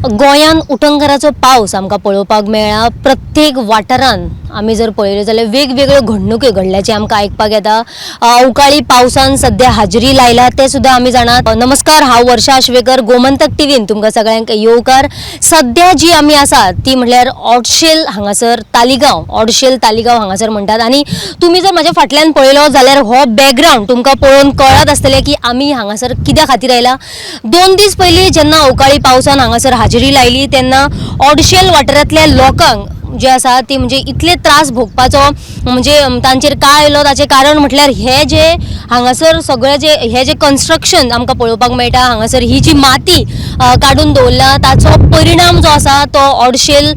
गोंयान उटंगराचो पावस आमकां पळोवपाक मेळ्ळा. प्रत्येक वाठारान आमी जर पळयलें जाल्यार वेगवेगळ्यो घडणुको घडल्याचें आमकां आयकपाक येता. अवकाळी पावसान सध्या हाजेरी लायला तें सुद्दां आमी जाणात. नमस्कार, हांव वर्षा आश्वेकर, गोमंतक टीव्हीन तुमकां सगळ्यांक येवकार. सध्या जी आमी आसा ती म्हटल्यार ओडशेल हांगासर तालिगांव हांगासर म्हणटात. आनी तुमी जर म्हाज्या फाटल्यान पळयलो जाल्यार हो बॅकग्रावंड तुमकां पळोवन कळत आसतलें की आमी हांगासर कित्या खातीर आयला. 2 दीस पयलीं जेन्ना अवकाळी पावसान हांगासर हाजेरी लायली तेन्ना ओडशेल वाठारांतल्या लोकांक जे आसा ती म्हणजे इतले त्रास भोगपाचो म्हणजे तांचेर काय आयलो ताचें कारण म्हटल्यार हे जे हांगासर सगळें जे कन्स्ट्रक्शन आमकां पळोवपाक मेळटा, हांगासर ही जी माती काडून दवरला ताचो परिणाम जो आसा तो ओडशेल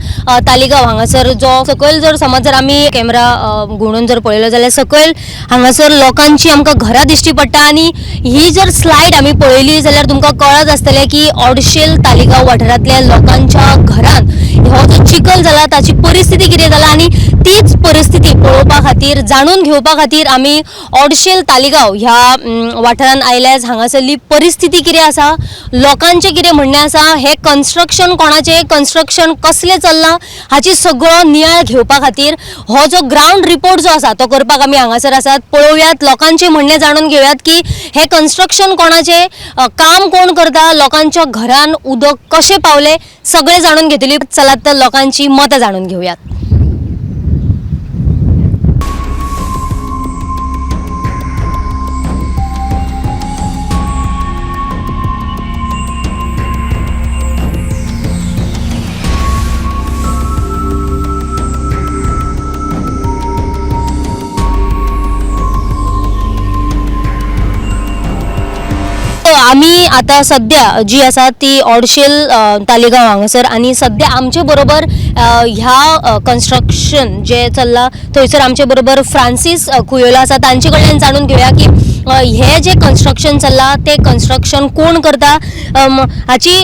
तालिगांव हांगासर जो सकयल जर आमी कॅमेरा घुंवडून जर पळयलो जाल्यार सकयल हांगासर लोकांची आमकां घरां दिश्टी पडटा. आनी ही जर स्लायड आमी पळयली जाल्यार तुमकां कळत आसतलें की ओडशेल तालिगांव वाठारांतल्या लोकांच्या घरांत हो जो चिखल जाला ताची परिस्थिती कितें जाला आनी तीच परिस्थिती पळोवपा खातीर जाणून घेवपा खातीर आमी ओडशेल तालिगांव ह्या वाठारांत आयल्यास. हांगासरली परिस्थिती कितें आसा, लोकांचें कितें म्हणणें आसा, हे कन्स्ट्रक्शन कोणाचें, कन्स्ट्रक्शन कसलें चल्लां हाची सगळो नियाळ घेवपा खातीर हो जो ग्रावंड रिपोर्ट जो आसा तो करपाक आमी हांगासर आसात. पळोवयात, लोकांचें म्हणणें जाणून घेवयात की हे कन्स्ट्रक्शन कोणाचें, काम कोण करता, लोकांच्या घरान उदक कशें पावलें, सगळें जाणून घेतली. चलात तर लोकांची मतां जाणून घेवयात. आमी आता सध्या जी आसा ती ओडशेल तालिगांव हांगासर आनी सध्या आमचे बरोबर ह्या कन्स्ट्रक्शन जे चल्ला थंयसर आमचे बरोबर फ्रांसीस कुयोला आसा. तांचे कडल्यान जाणून घेवया की हे जे कन्स्ट्रक्शन चल्ला ते कन्स्ट्रक्शन कोण करता, हाची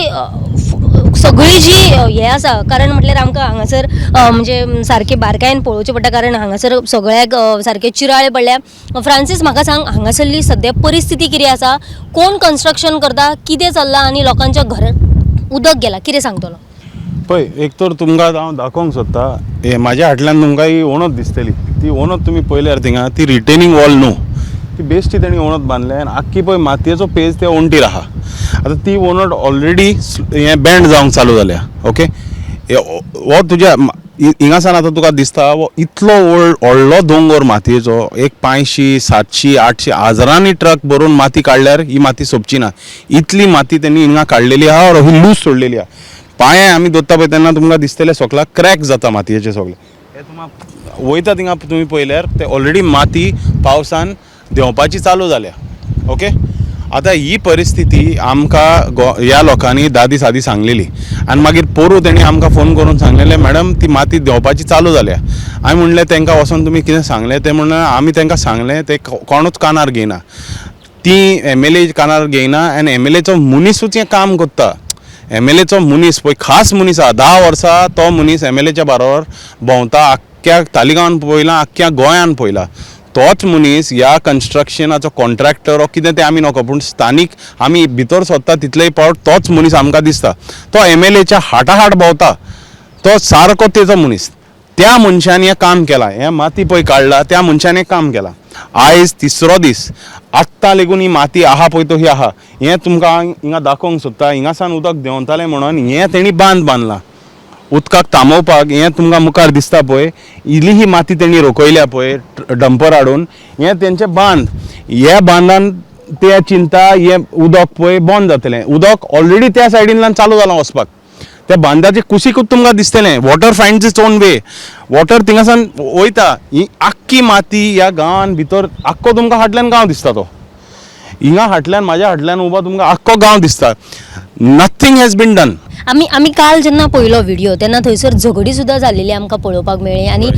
सगळी जी हे आसा. कारण म्हटल्यार आमकां हांगासर म्हणजे सारके बारकायेन पळोवचें पडटा कारण हांगासर सगळ्याक सारके चिराळे पडल्या. फ्रांसीस, म्हाका सांग, हांगासरली सद्या परिस्थिती कितें आसा, कोण कन्स्ट्रक्शन करता, कितें चल्लां आनी लोकांच्या घरांत उदक गेलां, कितें सांगतलो? पळय, एक तर तुमकां हांव दाखोवंक सोदता, हे म्हाज्या फाटल्यान तुमकां ही ओणत दिसतली. ती ओणत तुमी पळयल्यार थिंगा ती रिटेनिंग वॉल न्हू, ती बेश्टी तेणी ओणत बांदल्या आनी आख्खी पळय मातयेचो पेज त्या ओणटीर आहा. आतां ती ओणट ऑलरेडी हें बँड जावंक चालू जाल्या. ओके, हो तुज्या हिंगासान आतां तुका दिसता वो इतलो व्हडलो दोंगर मातयेचो, एक 500, 700, 800 हजारांनी ट्रक भरून माती काडल्यार ही माती सोंपची ना. इतली माती तेणी हिंगा काडलेली आहा और ही लूज सोडलेली आहा. पांये आमी दोत्ता पळय तेन्ना तुमकां दिसतलें सोकला क्रॅक जाता मातयेचे सगळे. हे तुमकां वयता थिंगा तुमी पळयल्यार ते ऑलरेडी माती पावसान देंवपाची चालू जाल्या. ओके, आतां ही परिस्थिती आमकां ह्या लोकांनी 10 दीस आदीं सांगलेली आनी मागीर पोरू तेणी आमकां फोन करून सांगलेलें, मॅडम ती माती देंवपाची चालू जाल्या. हांवें म्हणलें तेंकां वचोन तुमी कितें सांगलें ते म्हणून आमी तेंकां सांगलें ते कोणूच कानार घेयना. ती MLA कानार घेयना आनी MLAचो मनीसूच हें काम करता. MLAचो मनीस पळय खास मनीस आहा, 10 वर्सां तो मनीस MLAच्या बरोबर भोंवता. आख्ख्या तालिगांवान पळयलां, आख्ख्या गोंयान पळयलां. तोच मनीस ह्या कन्स्ट्रक्शनाचो कॉन्ट्रॅक्टर हो कितें तें आमी नोको, पूण स्थानीक आमी भितर सोदता तितलेय पावट तोच मनीस आमकां दिसता. तो MLAच्या हाटाहाट भोंवता, तो सारको तेचो मनीस. त्या मनशान हें काम केलां, हें माती पळय काडला त्या मनशान हें काम केलां. आयज 3रो दीस, आत्तां लेगून ही माती आहा पळय तो ही आहा. हें तुमकां हिंगा दाखोवंक सोदता. हिंगासान उदक देंवतालें म्हणून हें तेणी बांदलां उदकाक थांबोवपाक. हें तुमकां मुखार दिसता पळय, इल्ली ही माती तेणी रोखयल्या पळय डंपर हाडून, हें तेंचें बांद. ह्या बांदान ते चिंता हें उदक पळय बंद जातलें. उदक ऑलरेडी त्या सायडींतल्यान चालू जालां वचपाक. त्या बांदाचे कुशीकूच तुमकां दिसतलें water finds its own way. Water थिंगासान वयता, ही आख्खी माती ह्या गांवान भितर आख्खो तुमकां फाटल्यान गांव दिसता. तो हिंगा फाटल्यान म्हाज्या फाटल्यान उबा तुमकां आख्खो गांव दिसता. Nothing has been done. आमी काल जेन्ना पळयलो व्हिडिओ तेन्ना थंयसर झगडी सुद्दां जाल्लेली आमकां पळोवपाक मेळ्ळी. आनी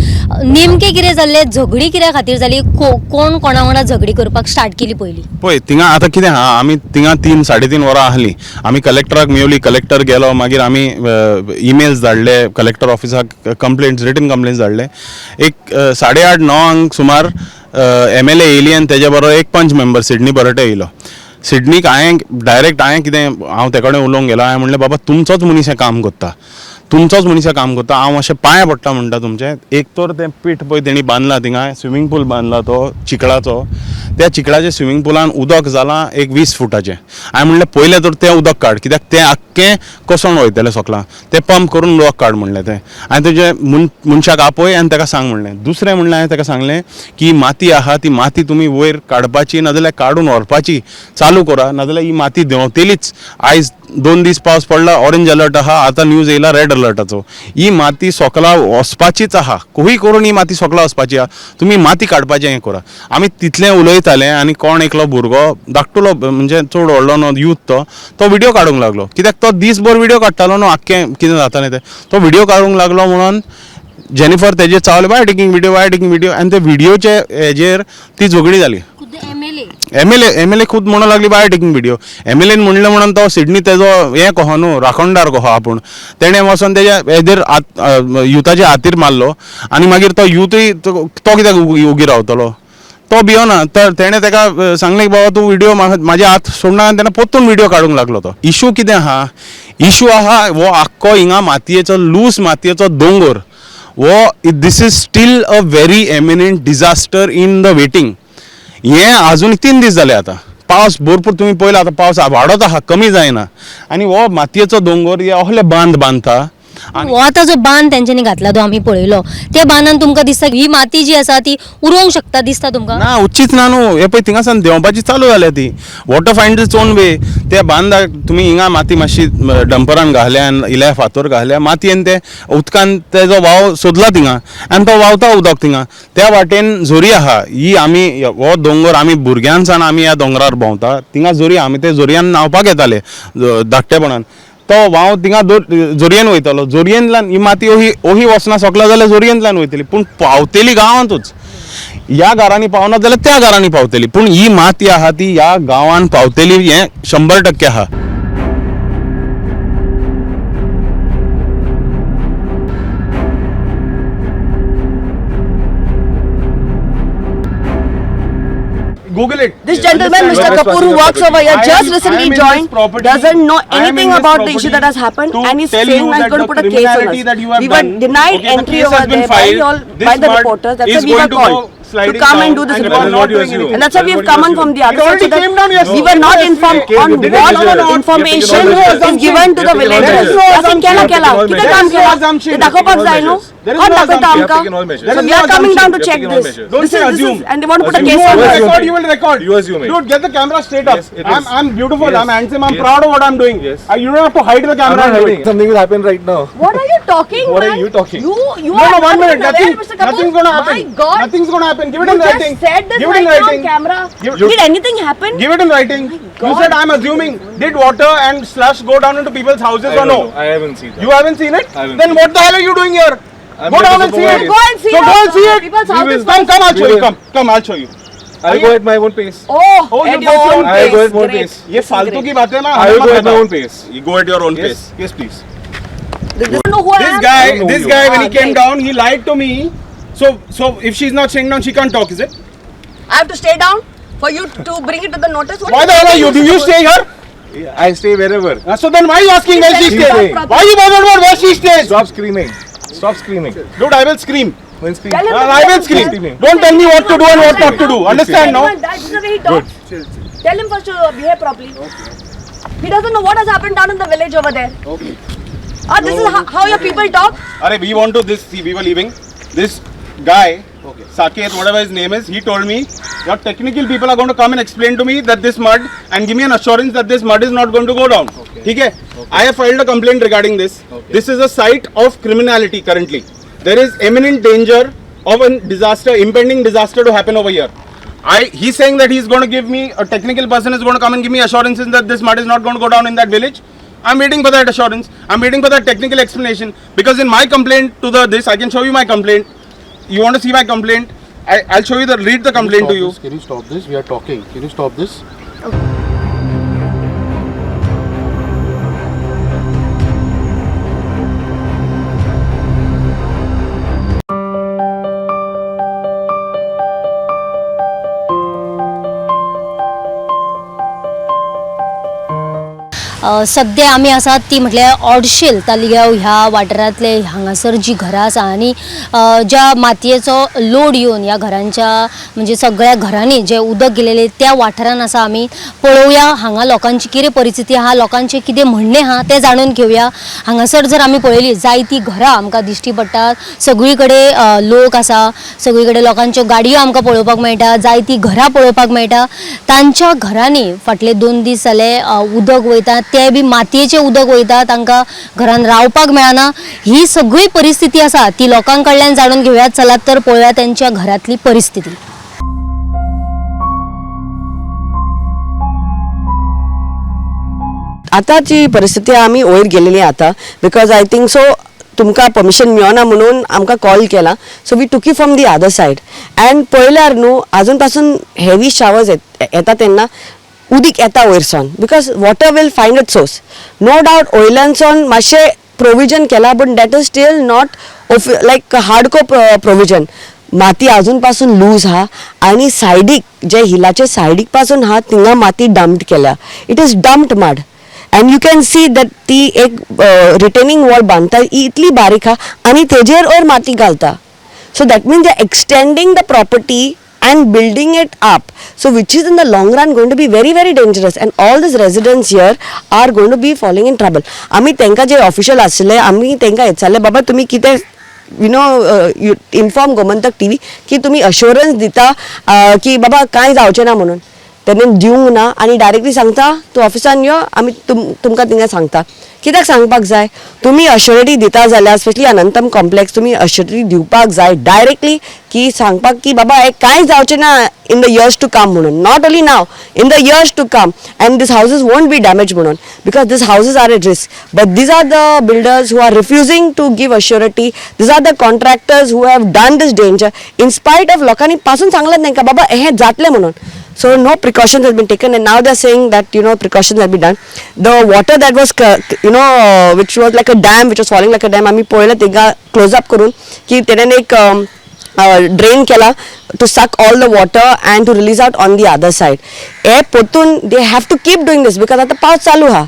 नेमकें कितें जाल्लें, झगडी कित्या खातीर जाली, कोण कोणा वांगडा झगडी करपाक स्टार्ट केली पयली? पळय थिंगा आतां कितें आहा, आमी थिंगा 3-3.5 वरां आहलीं. आमी कलेक्टराक मेवली, कलेक्टर गेलो, मागीर आमी ईमेल्स धाडले कलेक्टर ऑफिसाक, कंप्लेंट्स, रिटन कंप्लेंट्स धाडले. एक 8:30-9 सुमार MLA येयली आनी तेज्या बरोबर एक पंच मेंबर सिडनी बरटे येयलो. सिडनीक डायरेक्ट हांवें कितें हांव तेका कडेन उलोवंक गेलो. हांवें म्हणलें बाबा तुमचोच मनीस हें काम करता, तुमचोच मनीस हें काम करता, हांव अशें पांयां पडटा म्हणटा तुमचें. एक तर तें पीठ पळय तेणी बांदलां थिंगा, स्विमींग पूल बांदला तो चिखलाचो. त्या चिखलाच्या स्विमींग पुलान उदक जालां एक 20 फुटाचें. हांवें म्हणलें पयलें तर तें उदक काड, कित्याक तें आख्खें कोसळून वयतलें सकलां. तें पंप करून उदक काड म्हणलें तें. हांवें तुजे मनशाक आपय आनी ताका सांग म्हणलें. दुसरें म्हणलें हांवें ताका सांगलें की माती आहा ती माती तुमी वयर काडपाची नाजाल्यार काडून व्हरपाची चालू करा, नाजाल्यार ही माती देंवतलीच. आयज 2 दीस पावस पडला, ऑरेंज अलर्ट आहा, आतां न्यूज येयला रेड अलर्टाचो. ही माती सकला वचपाचीच आहा, खंय करून ही माती सकला वचपाची आहा. तुमी माती काडपाचें हें करा. आमी तितलें उलयताले आनी कोण एकलो भुरगो धाकटुलो म्हणजे चड व्हडलो न्हू यूथ तो व्हिडिओ काडूंक लागलो. कित्याक तो दीसभर व्हिडिओ काडटालो न्हू आख्खें कितें जातालें तें. तो व्हिडिओ काडूंक लागलो म्हणून जेनिफर तेजेर चावले बाय टेकिंग व्हिडिओ आनी ते व्हिडिओचे हेजेर ती झगडी जाली. एम एल ए खुद म्हणूंक लागली बाय टेकिंग व्हिडिओ. एन म्हणलें म्हणून तो सिडनी तेजो हें कहो न्हू राखणदार कहो आपूण, तेणें वचोन तेज्या हेजेर युथाच्या हातीर मारलो आनी मागीर तो युथूय तो कित्याक उगी रावतलो, तो भियोना. तर तेणें ताका सांगलें की बाबा तूं व्हिडिओ म्हाजे हात सोडना, आनी तेणें पोत्तून व्हिडिओ काडूंक लागलो तो. इशू कितें आहा, इशू आहा हो आख्खो हिंगा मातयेचो लूज मातयेचो दोंगर वो this is still a very eminent disaster in the waiting. हें आजून 3 दीस जाले आतां. पावस भरपूर तुमी पळयला आतां पावस वाडत आहा, कमी जायना. आनी हो मातयेचो दोंगर हे असले बांद बांदता. हो आतां जो बांद तेंच्यांनी घातला तो आमी पळयलो, त्या बांदान तुमकां दिसता ही माती जी आसा ती उरोवंक शकता दिसता तुमकां? ना उच्चीच ना न्हू. हे पळय थिंगासान देंवपाची चालू जाल्या ती. वॉटर फायंड इट्स ओन वे. त्या बांदाक तुमी हिंगा माती मातशी डंपरान घाल्या आनी इल्या फातर घाल्या, मातयेन ते उदकान तेजो व्हांव सोदला थिंगा आनी तो व्हांवता उदक थिंगा. त्या वाटेन झोरी आहा, ही आमी हो दोंगर आमी भुरग्यांसान आमी ह्या दोंगरार भोंवता. थिंगा झोरी आमी ते झोरयान न्हांवपाक येताले धाकटेपणान. तो व्हांव थिंगा झोरयेन वयतालो. झोरयेंतल्यान ही माती ओही वचना सकला जाल्यार झोरयेंतल्यान वयतली, पूण पावतली गांवांतूच. ह्या घरांनी पावना जाल्यार त्या घरांनी पावतली, पूण ही माती आहा ती ह्या गांवांत पावतली हें 100% आहा. Google it. This gentleman, Mr. Kapoor, who works over here, just recently joined, doesn't know anything about the issue that has happened, and he's saying that he's going to put a case on us. We were denied entry over there by the reporters. That's why we were called to come and do this report. And that's why we have come on from the other side, so that we were not informed on what information is given to the villagers. Yasin kela किती काम केलं ते दाखवपाक जाय न्हू. कोण दाखवता आमकां? So we are coming down to check this. This is and they want to put a case on us. You will record. You assuming. Dude, get the camera straight up. Yes, it is. I'm beautiful. Yes. I'm handsome. I'm Yes. proud of what I'm doing. Yes. You don't have to hide the I'm camera. not hiding. Something will happen right now. What are you talking, What are man? you talking? You No, are no, 1 not minute. even aware, Mr. Kapoor. Nothing's gonna happen. My God. Nothing's gonna happen. Give it You in just writing. said this Give it in right now on writing. camera. Give- Did anything happen? Give it in writing. You God. said I'm assuming. Did water and slush go down into people's houses I or don't no? know. I haven't seen that. You haven't seen it? I haven't Then seen what the hell are you doing here? I'm Go here down to and see supervise. it. Go and see So it. go and see it. People's We houses. will. Come, I'll show We you. will. Come, I'll show you. I'll go at my own pace. Oh, Oh, you at go your at own your I will pace. go at my own Great. pace. ये फालतू की बातें ना I will हमें go मत at my बताओ. own pace. You go at your own pace. Yes. Yes, please. They don't know who I This am. guy, I don't know this you. guy, when he Ah, came great. down, he lied to me. So if she's not staying down, she can't talk, is it? I have to stay down for you to bring it to the notice. What Why the hell are you? Do you stay here? I stay wherever. So then why are you asking where she She's stays? staying. Why are you bothered about where she stays? Stop screaming. Stop screaming. Dude, I will scream. When scream. Tell him I will scream. Don't tell me what to do and what not to do. Understand, no? This is the way he talks. Tell him first to behave properly. He doesn't know what has happened down in the village over there. Okay. This is how your people talk. Arey, we want to this. See, we were leaving. This guy, Saket, whatever his name is, he told me your technical people are going to come and explain to me that this mud and give me an assurance that this mud is not going to go down. Okay. I have filed a complaint regarding this. This is a site of criminality currently. There is imminent danger of a disaster, impending disaster to happen over here. He's saying that he's going to give me, a technical person is going to come and give me assurances that this mud is not going to go down in that village. I'm waiting for that assurance. I'm waiting for that technical explanation, because in my complaint to this, I can show you my complaint. You want to see my complaint? I'll show you read the complaint to you. Can you stop this? We are talking. Can you stop this? सध्या आमी आसात ती म्हटल्यार ऑडशेल तालुक्या ह्या वाठारांतले हांगासर जी घरां आसा आनी ज्या मातयेचो लोड येवन ह्या घरांच्या म्हणजे सगळ्या घरांनी जे उदक गेलेले त्या वाठारान आसा आमी पळोवया हांगा लोकांची कितें परिस्थिती आहा लोकांचे कितें म्हणणें आहा तें जाणून घेवया हांगासर जर आमी पळयली जायती घरां आमकां दिश्टी पडटात सगळी कडेन लोक आसा सगळी कडेन लोकांच्यो गाडयो आमकां पळोवपाक मेळटा जायती घरां पळोवपाक मेळटा तांच्या घरांनी फाटले 2 दीस जाले उदक वयता ते बी मातयेचें उदक वयता तांकां घरान रावपाक मेळना ही सगळी परिस्थिती आसा ती लोकां कडल्यान जाणून घेवया चलात तर पळोवया त्यांच्या घरातली परिस्थिती. आताची परिस्थिती आम्ही वयर गेलेली आता बिकॉज आय थिंक सो तुमकां परमिशन मेळना म्हणून आमकां कॉल केला so we took you from the other side and पळयल्यार न्हू आजून पासून हेवी शावर्स येता तेन्ना उदीक येता वयरसून because water will find it source no doubt ऑयलांसून मातशें प्रोविजन केला but that is still not like hardcore provision माती अजून पासून लूज हा आणि सायडीक जे हिलाचे सायडीक पासून हा थिंगा माती डम्प्ड केल्या it is dumped mud and you can see that ती एक retaining wall बांधता इतली बारीक हा आणि तेजेर और माती घालता so that means they are extending the property and building it up so which is in the long run going to be very very dangerous and all these residents here are going to be falling in trouble आम्ही त्यांका जे official असले आम्ही त्यांका विचारले बाबा तुम्ही किती you know inform Gomantak TV की तुम्ही अश्योरन्स दिता की बाबा काय जावचे ना म्हणून त्यांनी दिवंक ना आणि डायरेक्टली सांगता तू ऑफिसान यो आम्ही तुमकां थिंगा सांगता कित्याक सांगपाक जाय तुम्ही अश्योरिटी दिता जाल्यार स्पेशली अनंतम कॉम्प्लेक्स तुम्ही अश्योरिटी दिवपाक जाय डायरेक्टली की सांगपाक की बाबा हे कांय जावचें ना in the years to come म्हणून not only now in the years to come and this houses won't be damage म्हणून because this houses are at risk but these are the builders who are refusing to give assurity these are the contractors who have done this danger in spite of लोकांनी पासून सांगलें तांकां बाबा हे जातलें म्हणून so no precautions has been taken and now they are saying that you know precautions have been done the water that was which was like a dam which was falling like a dam आम्ही पळयलं तेगा close up करून की तेणेन एक drain केला to suck all the water and to release out on the other side हे पोतून they have to keep doing this because आता पाऊस चालू हा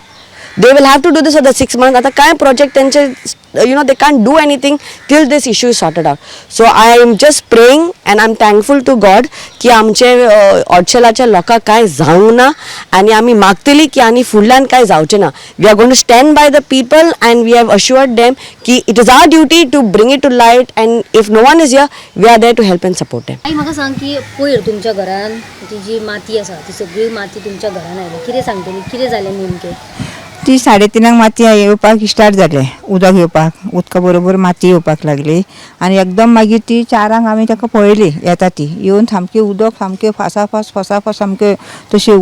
they will have to do this for the 6 months आता काय project त्यांचे you know they can't do anything till this issue is sorted out so I am just praying and I'm thankful to God की आमचे ऑडशेलाच्या लोकांक काय जावंक ना आणि आम्ही मागतली की आणि फुडल्यान काय जावचें ना we are going to stand by the people and we have assured them की it is our duty to bring it to light and if no one is here we are there to help and support them. आई म्हाका सांग की पयर तुमच्या घरान ती जी माती आसा ती सगळी माती तुमच्या घरान आयली कितें सांगतली कितें जालें नेमकें ती 3:30 माती येवपाक स्टार्ट जाले उदक येवपाक उदका बरोबर माती येवपाक लागली आनी एकदम मागीर ती 4 आमी ताका पळयली येता ती येवन सामकी उदक सामकें फासाफास सामकें तशी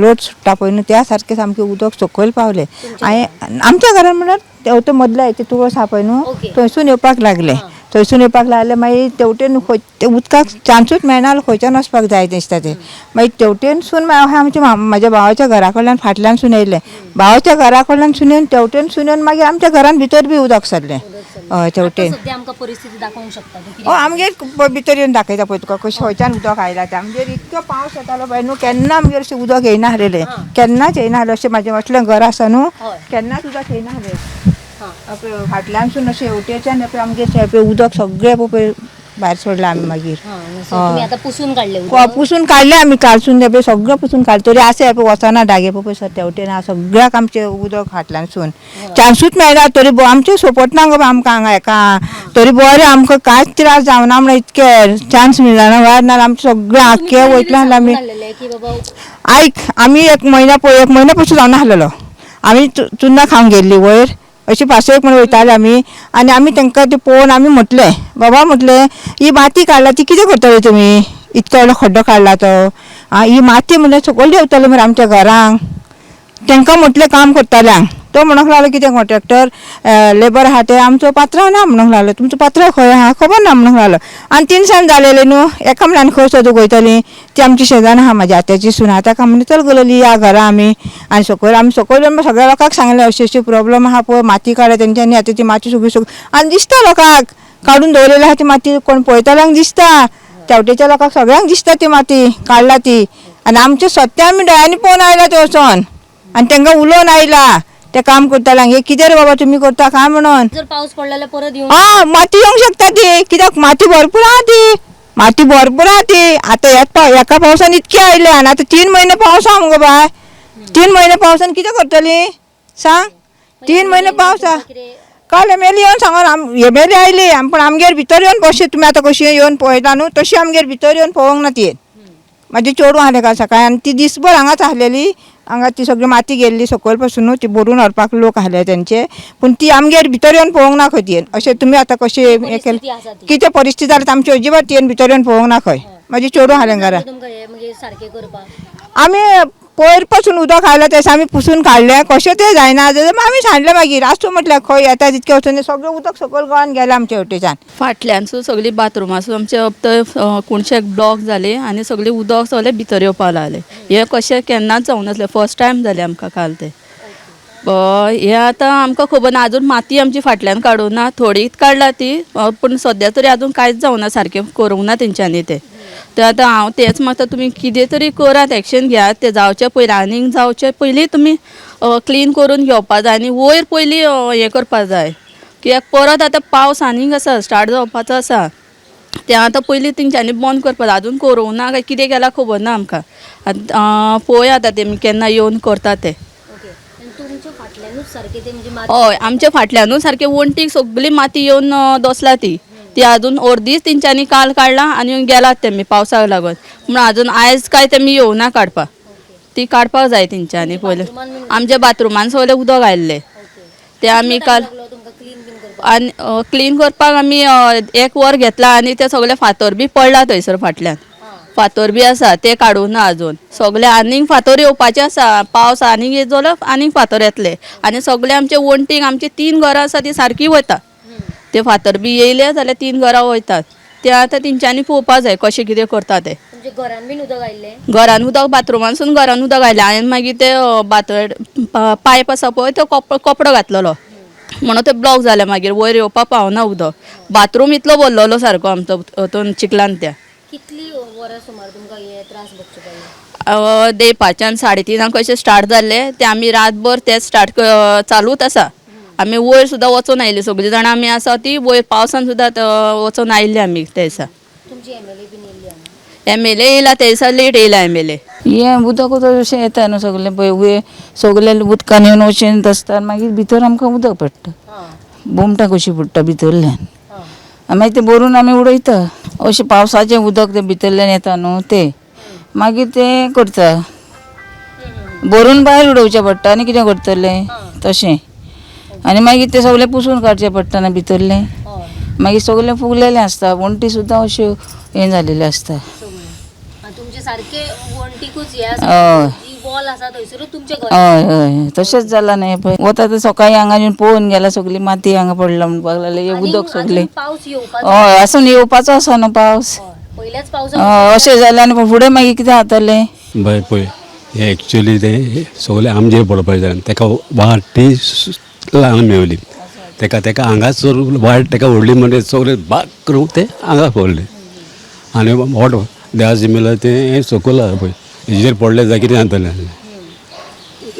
लोट सुट्टा पळय न्हू त्या सारकें सामकें उदक सकयल पावलें हांवें आमच्या घरान म्हणल्यार तो मदलो हेचे तुळस आहा पळय न्हू थंयसून येवपाक लागले थंयसून येवपाक लागले मागीर तेवटेन उदकाक चान्सूच मेळना खंयच्यान वचपाक जाय दिसता ते मागीर तेवटेनसून आमच्या म्हाज्या भावाच्या घरा कडल्यान फाटल्यानसून येयलें भावाच्या घरा कडल्यान सुनेन तेवटेनसून येवन मागीर आमच्या घरान भितर बी उदक सरलें हय तेवटेन सध्या आमकां परिस्थिती दाखोवंक शकता तूं हय आमगेर भितर येवन दाखयता पळय तुका कशें खंयच्यान उदक आयला तें आमगेर इतको पावस येतालो पळय न्हू केन्ना आमगेर अशें उदक येयना आसलेलें केन्नाच येयना आसलें अशें म्हाजें म्हटलें घर आसा न्हू केन्नाच उदक येयना आसलें फाटल्यानसून अशें हेवटेच्यान आमगेर उदक सगळें पळय भायर सोडलां आमी मागीर तुम्ही आता पुसून काढले पुसून काडलें आमी कालसून पळय सगळें पुसून काडलें तरी आसा पळय वचना डागे पळय सर तेवटेन आहा सगळ्याक आमचें उदक फाटल्यानसून चान्सूच मेळना तरी आमचें सपोर्ट ना गो आमकां हांगा हेका तरी बरें आमकां कांयच त्रास जावना म्हणून इतके चान्स मेळना वार नाल्यार आमचें सगळें आख्खें वयतलें आसलें आमी आयक आमी एक म्हयन्या पयसून जावना आसलेलो आमी चुन्ना खावंक गेल्ली वयर अशी पासयेक म्हणून वयताले आमी आनी आमी तांकां ते पळोवन आमी म्हटलें बाबा म्हटलें ही माती काडला ती कितें करतले तुमी इतको व्हडलो खड्डो काडला तो ही माती म्हणल्यार सकयल देंवतले मरे आमच्या घरांक तांकां म्हटलें काम करताल्यांक तो म्हणूंक लागलो कितें कॉन्ट्रॅक्टर लेबर आहा ते आमचो पात्रांव ना म्हणूंक लागलो तुमचो पात्रांव खंय आहा खबर ना म्हणूंक लागलो आनी 3 दिसान जालेले न्हू एका म्हणल्यार खंय सोदूंक वयतलीं ती आमची शेजान आहा म्हाज्या आत्याची सुना ताका म्हणलें चल गेलोली या घरा आमी आनी सकयल सगळ्या लोकांक सांगलें अशी प्रॉब्लम आहा पळय माती काडल्या तेंच्यांनी आतां ती माती सगळी आनी दिसता लोकांक काडून दवरलेली आहा ती माती कोण पळयतल्यांक दिसता तेवटेच्या लोकांक सगळ्यांक दिसता ती माती काडला ती आनी आमचे सत्य आमी दोळ्यांनी पळोवन आयला ते वचोन आणि तांकां उलोवन आयला ते काम करताल्यांक हे कितें रे बाबा तुमी करता काय म्हणून. जर पाऊस पडला जाल्यार परत येऊन माती येवंक शकता ती, कित्याक माती भरपूर आहा ती, माती भरपूर आहा ती. आता एका पावसान इतके आयले आनी आता 3 महिने पावस आहा मुगो बाय. 3 महिने पावसान कितें करतली सांग. 3 महिने पावस आहा. काल एमएलए येवन सांगून एमएलए आयली पण आमगेर भितर येवन बसचे तुमी आतां कशी येवन पळयता न्हू तशी आमगेर भितर येवन पळोवंक ना ती. म्हाजी चेडूं आसलें काल सकाळी आनी ती दिसभर हांगाच आसलेली. हांगा ती सगळी माती गेल्ली सकयल पासून ती भरून व्हरपाक लोक आसले तेंचे पूण ती आमगेर भितर येवन पळोवंक ना खंय ती. अशें तुमी आतां कशें हें परिस्थिती आसा केलें ती. कितें परिस्थिती जाली आमची अजिबात ती भितर येवन पळोवंक ना खंय. म्हाजी चेडूं आसलें घरा. तुमकां हे म्हणजे सारखे करपाक आमी पयर पासून उदक आयला तें आमी पुसून काडलें कशें तें जायना जाल्यार आमी सांडलें मागीर आसूं म्हटल्यार खंय येता तितकें वचून सगळें उदक सकयल गोंयान गेलें आमचे वटेच्यान. फाटल्यानसून सगळी बाथरुमासून आमचे कोणशे ब्लॉक जाले आनी सगळें उदक सगळें भितर येवपाक लागलें. हे कशें केन्नाच जावं नासलें फर्स्ट टायम जालें आमकां काल तें. हे आतां आमकां खबर ना अजून माती आमची फाटल्यान काडूं ना थोडीच काडला ती पूण सद्या तरी अजून कांयच जावं ना सारकें करूंक ना तेंच्यांनी तें. ते आतां हांव तेच मागता तुमी कितें तरी करात एक्शन घेयात ते जावचे पयलीं आनीक जावचे पयलीं तुमी क्लीन करून घेवपा जाय आनी वयर पयलीं हें करपाक जाय कित्याक परत आतां पावस आनीक आसा स्टार्ट जावपाचो आसा. तें आतां पयलीं तेंच्यांनी बंद करपाक जाय अजून करूंक ना काय कितें केलां खबर ना आमकां. पळोवया आतां तेमी केन्ना येवन करता ते. तुमच्या फाटल्यानूच सारखे ते म्हणजे हय आमच्या फाटल्यानूच सारकें वणटीक सगळी माती येवन दसला ती अजून अर्दीच तेंच्यांनी काल काडला आनी गेलात तेमी पावसाक लागून म्हण अजून आयज काय तेमी येवना काडपाक. ती काडपाक जाय तेंच्यांनी पयलीं. आमच्या बाथरुमान सगळें उदक आयिल्लें तें आमी काल आनी क्लीन करपाक आमी 1 वर घेतला आनी ते सगळे फातर बी पडला थंयसर फाटल्यान. फातर बी आसा ते काडूं ना अजून सगळे आनीक फातर येवपाचे आसा. पावस आनीक येत जाल्यार आनीक फातर येतले आनी सगळे आमचे वणटीक आमची 3 घरां आसा ती सारकी वता. ते फातर बी येयले जाल्यार 3 घरां वयतात. ते आतां तेंच्यांनी पळोवपा जाय कशें कितें करता ते. घरान बीन उदक आयिल्ले घरान उदक बाथरुमानसून घरान उदक आयलें हांवें मागीर ते पायप आसा पळय तो कपडो घातलेलो म्हणून ते ब्लॉक जाले मागीर वयर येवपाक पावना उदक. बाथरूम इतलो भरलेलो सारको आमचो हातून चिखलान त्या. कितली वरां सुमार तुमकां हे त्रास भोगचे पडले. देपाच्यान 3:30 कशें स्टार्ट जाल्ले ते आमी रातभर ते स्टार्ट चालूच आसा. आमी वयर सुद्दां वचून आयली सगळीं जाणां आमी आसा ती वयर पावसान सुद्दां वचून आयिल्ली आमी ते दिसा. तुमची एमएलए बीन येयल्ली हांगा. एमएलए येयला ते दिसा लेट येयला एमएलए. हें उदक अशें येता न्हू सगळें पळय वयर सगळे उदकान येवन वचून दसता मागीर भितर आमकां उदक पडटा. बोमटां कशीं पडटा भितरल्यान मागीर ते भरून आमी उडयता. अशें पावसाचें उदक ते भितरल्यान येता न्हू ते मागीर तें करता भरून भायर उडोवचें पडटा आनी कितें करतलें तशें. आनी मागीर तें सगळें पुसून काडचें पडटा ना भितरलें. मागीर सगळें फुगलेलें आसता वणटी सुद्दां अश्यो हें जालेल्यो आसता. तुमचे सारखे वणटीकूच हे हय. आसा जी वॉल आसा थंयसरूच तुमचे घर. हय हय तशेंच जालां न्ही पळय वता ते सकाळीं हांगा येवन पळोवन गेला सगळी माती हांगा पडला म्हणपाक लागले हे उदक सगळें. पावस येवपाक हय आसून येवपाचो आसा न्हू पावस. पहिल्याच पावस अशें जालें आनी फुडें मागीर कितें जातलें. बरें पळय हे एक्चुली ते सगळें आमचेर पडपाक जाय ताका वाटी ल्हान मेवली ताका हांगाच वाट ताका व्हडली म्हणजे सगळें बाग करून ते हांगा पडलें आनी व्हॉट देवा जिमेला तें सकयल आसा पळय हेजेर पडलें जाल्यार कितें जातलें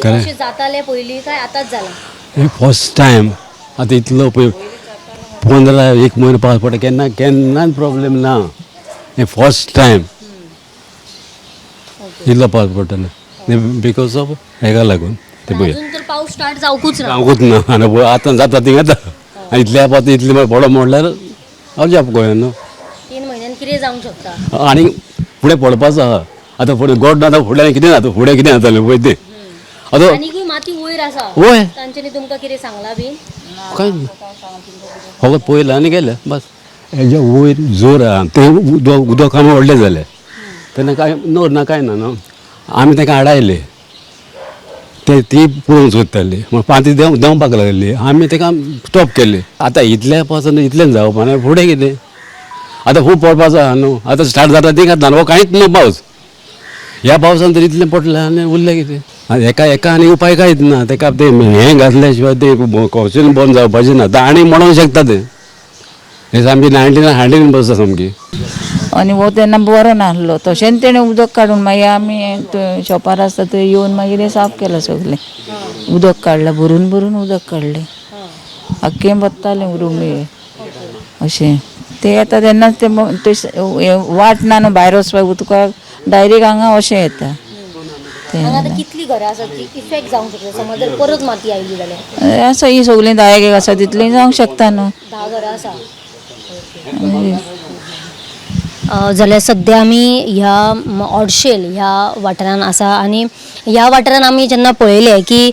खरें. जाताले पयलीं काय आतांच जाला. हे फर्स्ट टायम आतां इतलो पळय 15 एक म्हयनो पावस पडटा केन्नाच प्रॉब्लेम ना. हे फर्स्ट टायम इतलो पावस पडटलो बिकॉज ऑफ हेका लागून ते पळय अजून तर पाऊस स्टार्ट जावकूच ना. सांगूच ना आनी आतां जाता ती येता आनी इतल्या पावस इतले पडो म्हणल्यार अजाप गोंयान न्हू. 3 म्हयन्यान कितें जावंक शकता. आनी फुडें पडपाचो आहा आतां फुडें गोड ना फुडें कितें जाता फुडें कितें जातलें पळय तें आतां आनीकूय माती वयर आसा. वय तांच्यांनी तुमकां कितें सांगलां बीन. काय फकत पयलें आनी गेलें बस. हेजे वयर जोर आहा तें उदक आमी व्हडलें जालें तेन्ना काय ना काय ना न्हू आमी ताका हाडायले ती पळोवंक सोदताली पाती देंवपाक लागली आमी ताका स्टॉप केले. आतां इतल्या पावसान इतलें जावपा ना फुडें कितें आतां खूब पडपाचो आहा न्हू आतां स्टार्ट जाता ती घातला हो कांयच न्हू पावस. ह्या पावसान तर इतलें पडलें आनी उरलें कितें एका आनी उपाय कांयच ना ताका ते हें घातल्या शिवाय ते कौशल बंद जावपाचें ना आतां आनी म्हणूंक शकता तें हे सामकी 19 हांडीन बसता सामकी. आनी हो तेन्ना बरो नासलो तशेंच तेणें उदक काडून मागीर आमी शॉपार आसता थंय येवन मागीर हें साफ केलां सगलें उदक काडलां भरून भरून उदक काडलें आख्खें बत्तालें रुमी अशें ते येता तेन्ना ते वाट ना न्हू भायर वचपाक तुका डायरेक्ट हांगा अशें येता हांगा आतां कितलीं घरां आसात की इफेक्ट जावंक शकता समज जर परत माती आयली जाल्यार आसा ही सगलीं 10 आसा तितलीं जावंक शकता न्हू 10 घरां आसा जाल्यार सद्या आमी ह्या ऑडशेल ह्या वाठारान आसा आनी ह्या वाठारान आमी जेन्ना पळयलें की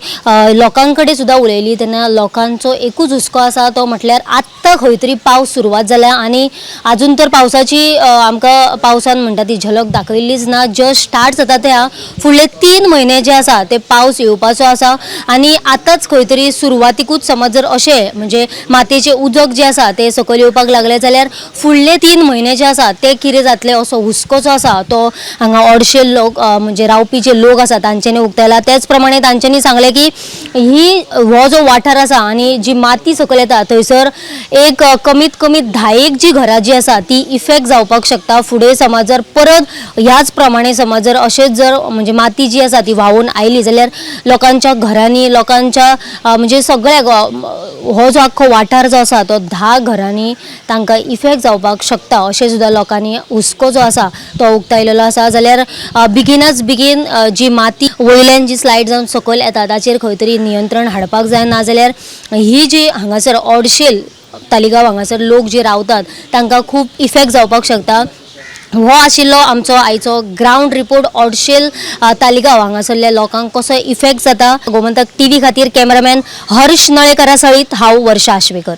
लोकां कडेन सुद्दां उलयली तेन्ना लोकांचो एकूच हुस्को आसा तो म्हटल्यार आत्तां खंय तरी पावस सुरवात जाल्या आनी आजून तर पावसाची आमकां पावसान म्हणटा ती झलक दाखयिल्लीच ना जस्ट स्टार्ट जाता त्या फुडले 3 म्हयने जे आसा ते पावस येवपाचो आसा आनी आतांच खंय तरी सुरवातीकूच समज जर अशें म्हणजे मातयेचें उदक जें आसा तें सकयल येवपाक लागलें जाल्यार फुडले 3 म्हयने जे आसा ते कितें जातलें असो हुस्को जो आसा तो हांगा ऑडशेल लोक म्हणजे रावपी जे लोक आसा तांच्यांनी उक्तायला त्याच प्रमाणे तांच्यांनी सांगलें की हो जो वाठार आसा आनी जी माती सकयल येता थंयसर एक कमीत कमी 10 जी घरां जी आसा ती इफेक्ट जावपाक शकता फुडें समज जर परत ह्याच प्रमाणे समज जर अशेंच जर म्हणजे माती जी आसा ती व्हांवून आयली जाल्यार लोकांच्या घरांनी लोकांच्या म्हणजे सगळ्याक हो जो आख्खो वाठार जो आसा तो 10 घरांनी तांकां इफेक्ट जावपाक शकता अशें सुद्दां लोकांनी हुस्को जो आसा तो उक्तायलेलो आसा जाल्यार बेगिनच बेगीन जी माती वयल्यान जी स्लायड जावन सकयल येता ताचेर खंय तरी नियंत्रण हाडपाक जाय नाजाल्यार ही जी हांगासर ऑडशेल तालिगांव हांगासर लोक जे रावतात तांकां खूब इफेक्ट जावपाक शकता हो आशिल्लो आमचो आयचो ग्राउंड रिपोर्ट ऑडशेल तालिगांव हांगासरल्या लोकांक कसो इफेक्ट जाता गोमंतक TV खातीर कॅमेरामॅन हर्ष नळेकरा सयत हांव वर्षा आश्वेकर.